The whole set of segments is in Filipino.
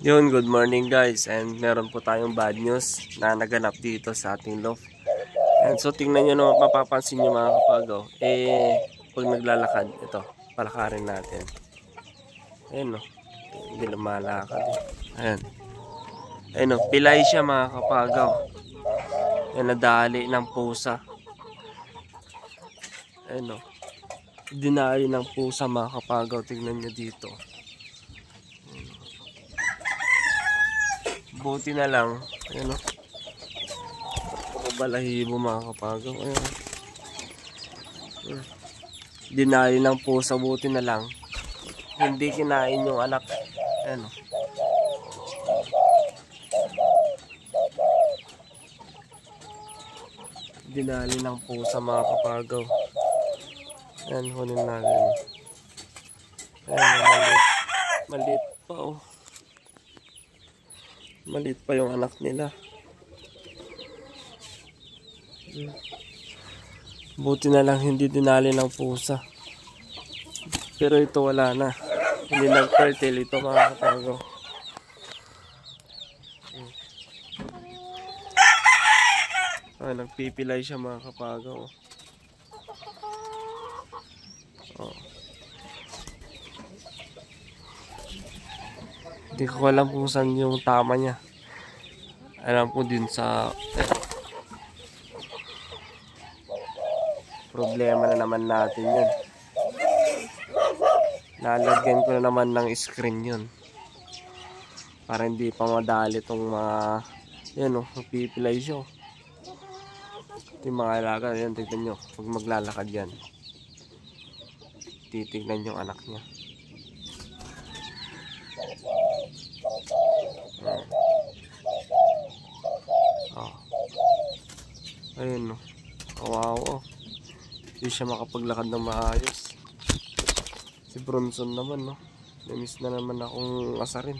Yun, good morning guys, and meron po tayong bad news na naganap dito sa ating loft. And so tingnan nyo naman, mapapansin nyo mga kapagaw, pag naglalakad, ito, palakarin natin. Ayun no, hindi lumalakad. Ayan. Ayun no, pilay siya mga kapagaw. Yan, nadali ng pusa. Ayun no, dinali ng pusa mga kapagaw, tingnan nyo dito. Buti na lang, ayun o, balahibo mga kapagaw, ayun. Dinali ng pusa, buti na lang hindi kinain yung anak, ayun o. Dinali ng pusa mga kapagaw. Ayan, hunin natin. Ayan, maliit pa oh. Maliit pa yung anak nila. Buti na lang hindi dinali ng pusa. Pero ito wala na. Hindi nag-fertile ito mga kapagaw. Nagpipilay siya mga kapagaw. Oh. Hindi ko alam kung saan yung tama niya. Alam ko din sa problema na naman natin yun. Lalagyan ko na naman ng screen yun para hindi pa madali itong mga yan o, pipilay siya. Ito yung mga alaga. Yan, tignan nyo. Pag maglalakad yan, titignan yung anak niya. Oh. Ayun no. Wow oh. Hindi siya makapaglakad ng maayos. Si Bronson naman no. Namiss na naman akong asarin.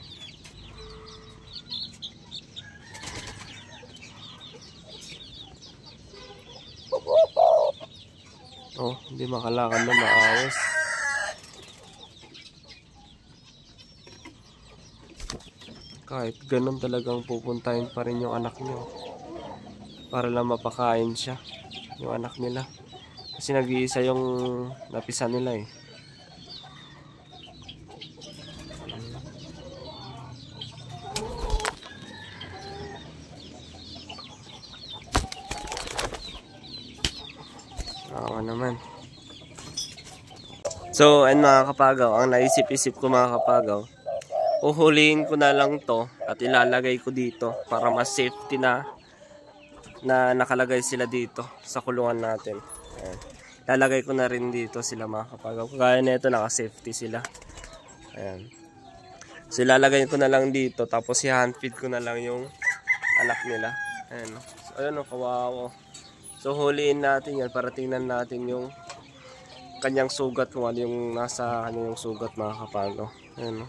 Oh, hindi makalakad na maayos. Kahit ganun talagang pupuntahin pa rin yung anak nyo para lang mapakain siya, yung anak nila. Kasi nag-iisa yung napisan nila eh. Oo naman. So, ayun mga kapagaw, ang naisip-isip ko mga kapagaw, uhulihin ko na lang to at ilalagay ko dito para mas safety na nakalagay sila dito sa kulungan natin. Ayan. Lalagay ko na rin dito sila mga kapagaw. Kaya nito naka-safety sila. Ayan. So ilalagay ko na lang dito tapos i-handfeed ko na lang yung anak nila. Ayan. So ayun o, kawawa. So huliin natin yan para tingnan natin yung kanyang sugat, kung ano yung nasa kanyang sugat mga kapagaw. Ayan o.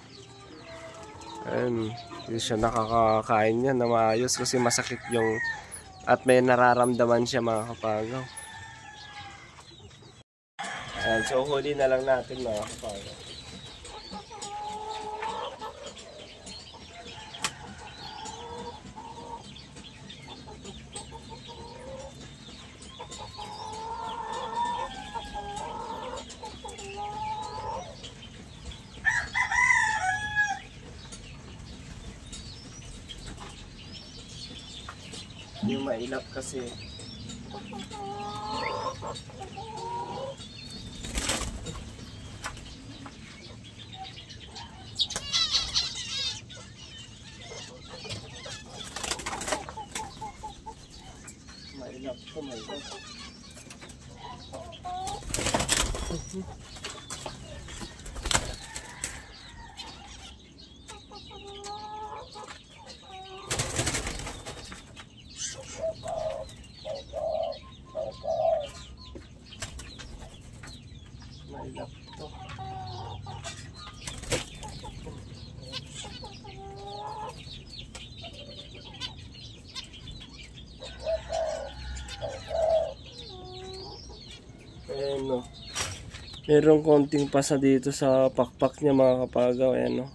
Ayan. Hindi siya nakakakain yan na maayos kasi masakit yung at may nararamdaman siya mga kapagaw. Ayan, so huli na lang natin mga kapagaw. Yung mailap kasi mailap ko, mailap. Mailap to. Ayan o. Merong konting pasa dito sa pakpak niya mga kapagaw. Ayan o.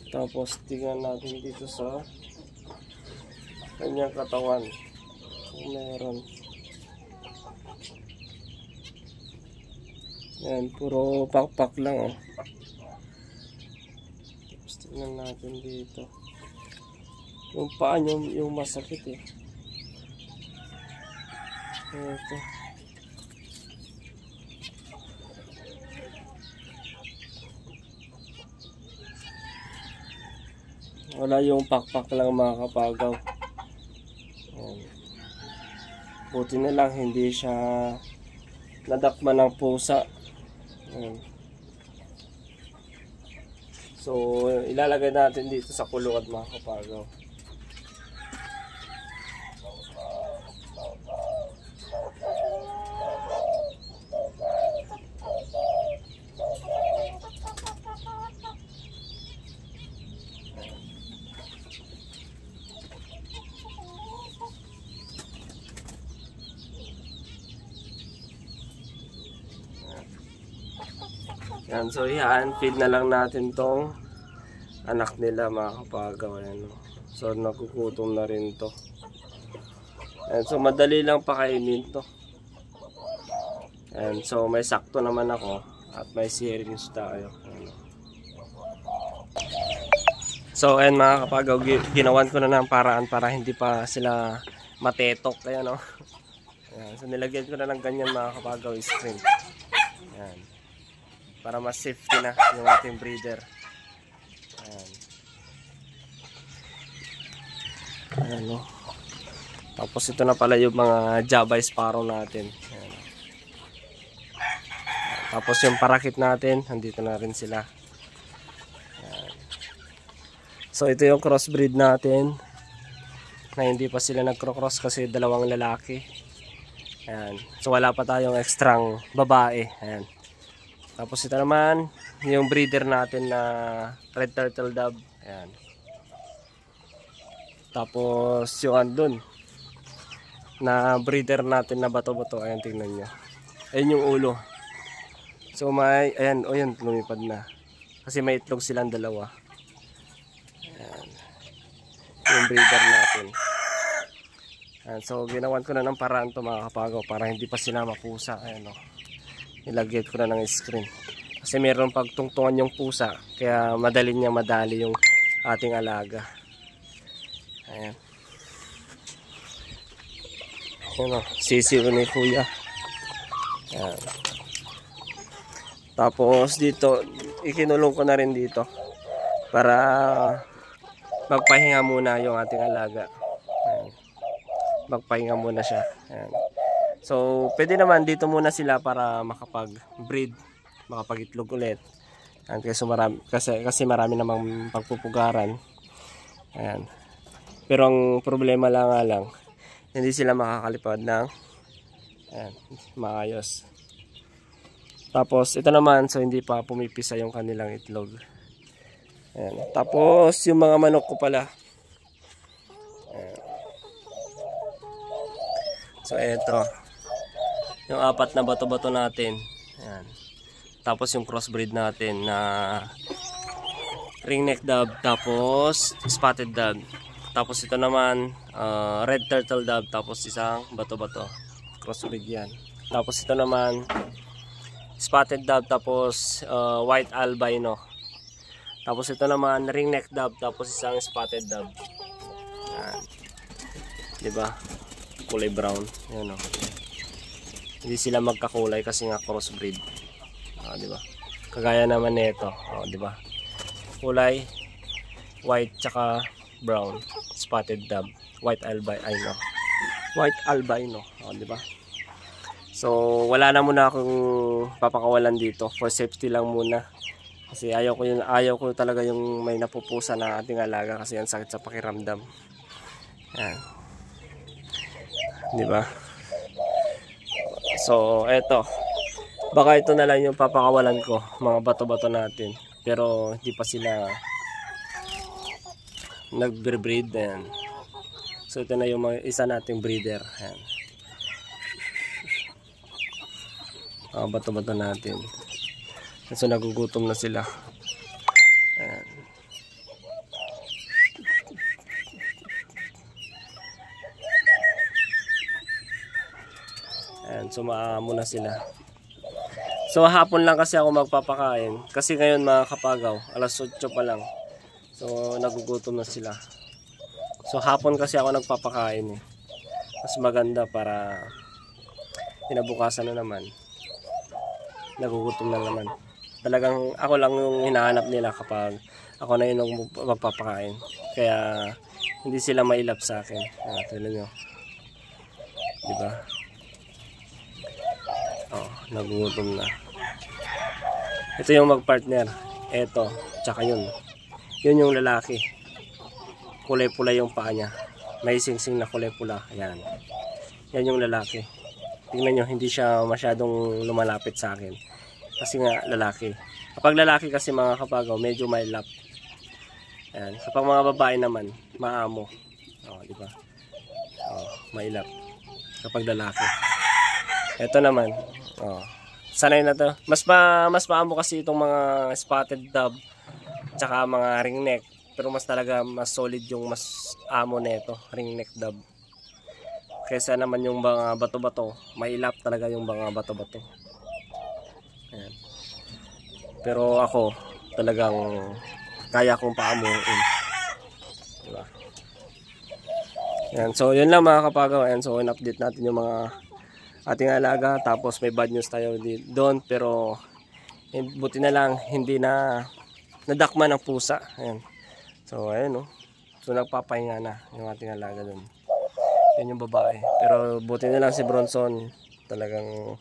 Tapos tingnan natin dito sa kanyang katawan kung meron. Yan, puro pakpak lang oh. Tapos tingnan natin dito. Yung paa niya, yung masakit eh. Ito. Wala yung pakpak lang mga kapagaw. Ayan. Buti na lang hindi siya nadakma ng pusa. Ayan. So ilalagay natin dito sa kulungan mga kapagaw. Yan, so yan, feed na lang natin tong anak nila mga kapagaw. Ayan, no? So nagugutom na rin to. Ayan, so madali lang pakainin to. Ayan, so may sakto naman ako at may syringe tayo. Ayan. So ayan mga kapagaw, ginawan ko na ng paraan para hindi pa sila matetok. Ayan, no? Ayan, so nilagyan ko na ng ganyan mga kapagaw screen. Ayan. Para mas safety na yung ating breeder. Ayan. Ayan, no? Tapos ito na pala yung mga Java Sparrow natin. Ayan. Tapos yung parakit natin, nandito na rin sila. Ayan. So ito yung crossbreed natin na hindi pa sila nagcro-cross kasi dalawang lalaki. Ayan. So wala pa tayong ekstrang babae. Ayan. Tapos ito naman yung breeder natin na red turtle dove. Ayan. Tapos yung andun na breeder natin na bato-bato. Ayan, tingnan nyo. Ayan yung ulo. So may, ayan, o yan, lumipad na. Kasi may itlog silang dalawa. Ayan. Yung breeder natin. Ayan, so ginawan ko na ng paraan to mga kapagaw para hindi pa sila mapusa. Ayan o. Nilagyan ko na ng screen kasi meron pagtungtungan yung pusa kaya madali niya madali yung ating alaga. Ayan. Ayan o, sisiw ni kuya. Ayan. Tapos dito ikinulong ko na rin dito para magpahinga muna yung ating alaga. Ayan. Magpahinga muna siya. Ayan. So, pwede naman dito muna sila para makapag-breed, makapag-itlog ulit. Ayan, kasi marami namang pagpupugaran. Ayan. Pero ang problema lang, hindi sila makakalipad ng ayan, maayos. Tapos, ito naman, so hindi pa pumipisa yung kanilang itlog. Ayan. Tapos, yung mga manok ko pala. Ayan. So, eto. Yung apat na bato-bato natin. Ayan. Tapos yung crossbreed natin na ringneck dove. Tapos spotted dove. Tapos ito naman red turtle dove. Tapos isang bato-bato. Crossbreed yan. Tapos ito naman spotted dove. Tapos white albino. Tapos ito naman ringneck dove. Tapos isang spotted dove. Ayan. Diba? Kulay brown. Ayan o. Hindi sila magkakulay kasi nga crossbreed. Di ba? Kagaya naman nito, di ba? Kulay white tsaka brown, spotted dove, white albino. White albino, di ba? So, wala na muna akong papakawalan dito for safety lang muna. Kasi ayaw ko talaga yung may napupusa na ating alaga kasi ang sakit sa pakiramdam. Yan. Di ba? So, eto. Baka ito na lang yung papakawalan ko, mga bato-bato natin. Pero hindi pa sila nag-breed. Ayan. So, ito na yung isa nating breeder. Ayan. Mga bato-bato natin. So, nagugutom na sila. Ayan. So maamo na sila. So hapon lang kasi ako magpapakain. Kasi ngayon mga kapagaw, alas 8 pa lang. So nagugutom na sila. So hapon kasi ako nagpapakain eh. Mas maganda para kinabukasan na naman. Nagugutom na naman. Talagang ako lang yung hinahanap nila kapag ako na yung magpapakain. Kaya hindi sila mailap sa akin. Tignan nyo. Diba? Oh, nagugutom na. Ito yung magpartner. Ito, tsaka yun. Yun yung lalaki. Kulay pula yung paa niya. May singsing na kulay pula. Ayan. Yan yung lalaki. Tingnan nyo, hindi siya masyadong lumalapit sa akin. Kasi nga lalaki. Kapag lalaki kasi mga kapagaw, medyo may lap. Ayan. Kapag mga babae naman, maamo. Oh, di ba? Oh, may lap. Kapag lalaki. Ito naman, oh. Sanay na to. Mas maamo kasi itong mga spotted dove tsaka mga ringneck. Pero mas talaga mas solid yung mas amo nito, ringneck dove. Kaysa naman yung mga bato-bato, mailap talaga yung mga bato-bato. Ayan. Pero ako talagang kaya kong paamuin. Diba? Ayan, so yun lang mga kapagaw. Ayan, so in-update natin yung mga ating alaga, tapos may bad news tayo doon, pero buti na lang hindi na nadakma ng pusa. Ayan. So ayun, no. So nagpapahinga na yung ating alaga doon. Yan yung babae. Pero buti na lang si Bronson, talagang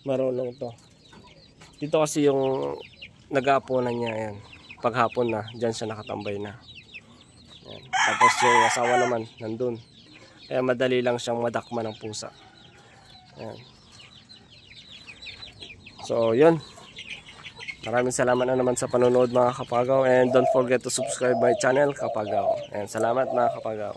marunong to. Dito kasi yung nag-aaponan niya, ayan. Paghapon na, dyan siya nakatambay na. Ayan. Tapos yung asawa naman nandun. Kaya madali lang siyang madakma ng pusa. Ayan. So yun, maraming salamat na naman sa panonood mga kapagaw, and don't forget to subscribe my channel Kapagaw. And salamat mga kapagaw.